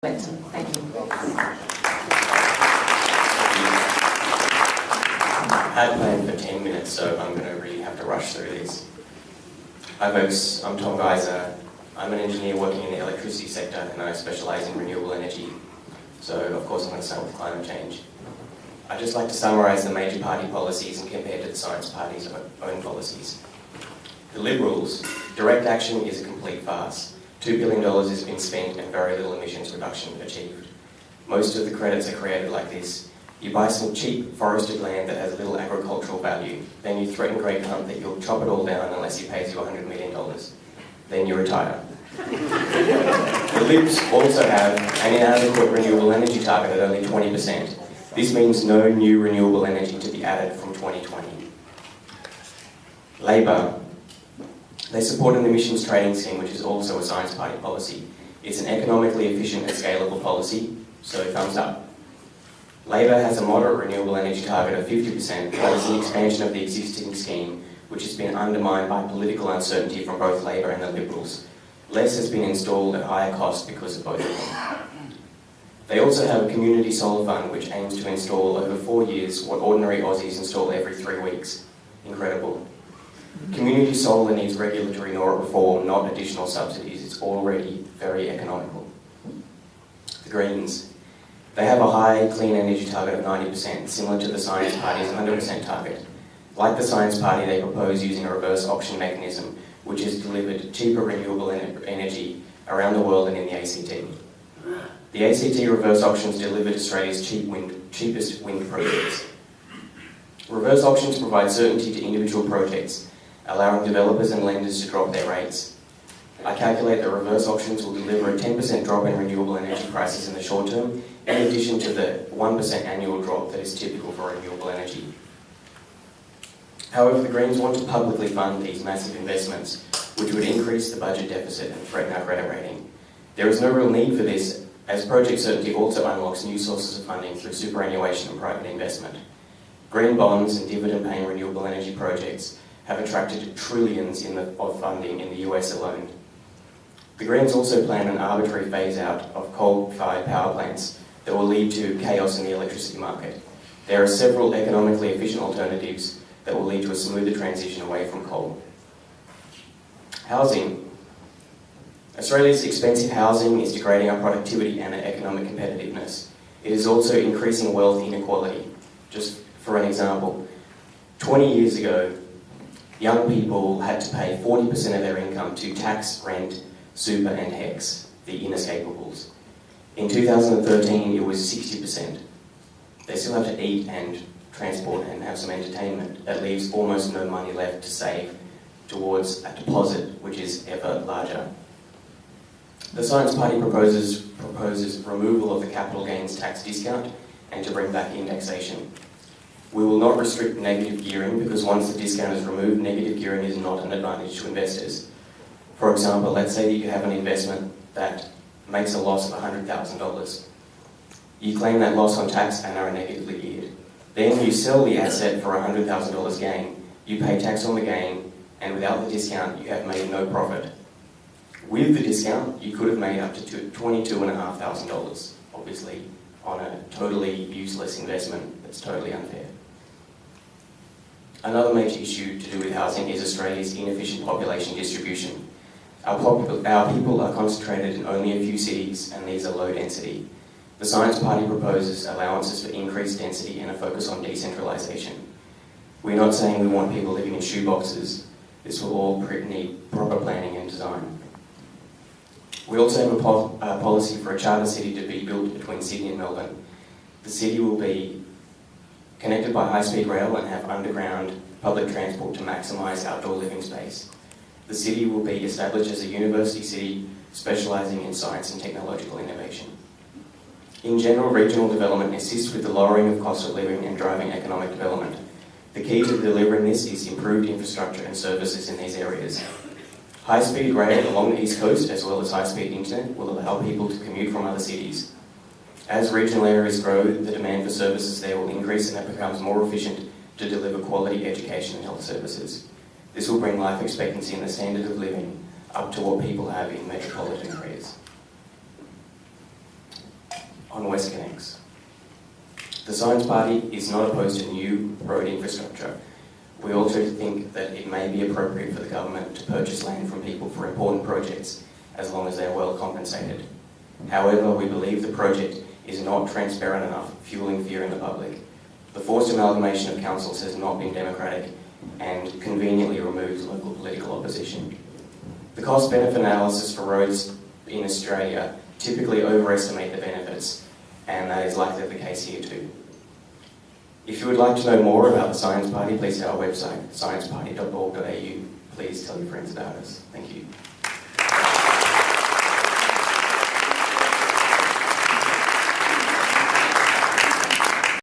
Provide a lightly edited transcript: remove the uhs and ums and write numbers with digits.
Thank you. I had planned for 10 minutes, so I'm going to really have to rush through this. Hi folks, I'm Tom Geiser. I'm an engineer working in the electricity sector and I specialise in renewable energy. So of course I'm going to start with climate change. I'd just like to summarise the major party policies and compare to the Science Party's own policies. The Liberals, direct action is a complete farce. $2 billion has been spent and very little emissions reduction achieved. Most of the credits are created like this. You buy some cheap forested land that has little agricultural value, then you threaten Greg Hunt that you'll chop it all down unless he pays you $100 million. Then you retire. The Libs also have an inadequate renewable energy target at only 20%. This means no new renewable energy to be added from 2020. Labor, they support an emissions trading scheme, which is also a Science Party policy. It's an economically efficient and scalable policy, so thumbs up. Labor has a moderate renewable energy target of 50%, but is an expansion of the existing scheme, which has been undermined by political uncertainty from both Labor and the Liberals. Less has been installed at higher cost because of both of them. They also have a community solar fund, which aims to install over 4 years what ordinary Aussies install every 3 weeks. Incredible. Community solar needs regulatory reform, not additional subsidies. It's already very economical. The Greens. They have a high clean energy target of 90%, similar to the Science Party's 100% target. Like the Science Party, they propose using a reverse auction mechanism, which has delivered cheaper renewable energy around the world and in the ACT. The ACT reverse auctions delivered Australia's cheapest wind projects. Reverse auctions provide certainty to individual projects, allowing developers and lenders to drop their rates. I calculate that reverse auctions will deliver a 10% drop in renewable energy prices in the short term, in addition to the 1% annual drop that is typical for renewable energy. However, the Greens want to publicly fund these massive investments, which would increase the budget deficit and threaten our credit rating. There is no real need for this, as project certainty also unlocks new sources of funding through superannuation and private investment. Green bonds and dividend-paying renewable energy projects have attracted trillions of funding in the US alone. The Greens also plan an arbitrary phase-out of coal-fired power plants that will lead to chaos in the electricity market. There are several economically efficient alternatives that will lead to a smoother transition away from coal. Housing. Australia's expensive housing is degrading our productivity and our economic competitiveness. It is also increasing wealth inequality. Just for an example, 20 years ago, young people had to pay 40% of their income to tax, rent, super and HECS, the inescapables. In 2013, it was 60%. They still have to eat and transport and have some entertainment. That leaves almost no money left to save towards a deposit, which is ever larger. The Science Party proposes removal of the capital gains tax discount and to bring back indexation. We will not restrict negative gearing because once the discount is removed, negative gearing is not an advantage to investors. For example, let's say that you have an investment that makes a loss of $100,000. You claim that loss on tax and are negatively geared. Then you sell the asset for $100,000 gain. You pay tax on the gain, and without the discount, you have made no profit. With the discount, you could have made up to $22,500, obviously, on a totally useless investment that's totally unfair. Another major issue to do with housing is Australia's inefficient population distribution. Our people are concentrated in only a few cities, and these are low density. The Science Party proposes allowances for increased density and a focus on decentralisation. We're not saying we want people living in shoeboxes. This will all need proper planning and design. We also have a policy for a charter city to be built between Sydney and Melbourne. The city will be connected by high-speed rail and have underground public transport to maximise outdoor living space. The city will be established as a university city specialising in science and technological innovation. In general, regional development assists with the lowering of cost of living and driving economic development. The key to delivering this is improved infrastructure and services in these areas. High-speed rail along the East Coast, as well as high-speed internet, will allow people to commute from other cities. As regional areas grow, the demand for services there will increase and it becomes more efficient to deliver quality education and health services. This will bring life expectancy and the standard of living up to what people have in metropolitan areas. On WestConnex. The Science Party is not opposed to new road infrastructure. We also think that it may be appropriate for the government to purchase land from people for important projects, as long as they are well compensated. However, we believe the project is not transparent enough, fueling fear in the public. The forced amalgamation of councils has not been democratic and conveniently removes local political opposition. The cost-benefit analysis for roads in Australia typically overestimate the benefits, and that is likely the case here too. If you would like to know more about the Science Party, please see our website, scienceparty.org.au. Please tell your friends about us. Thank you.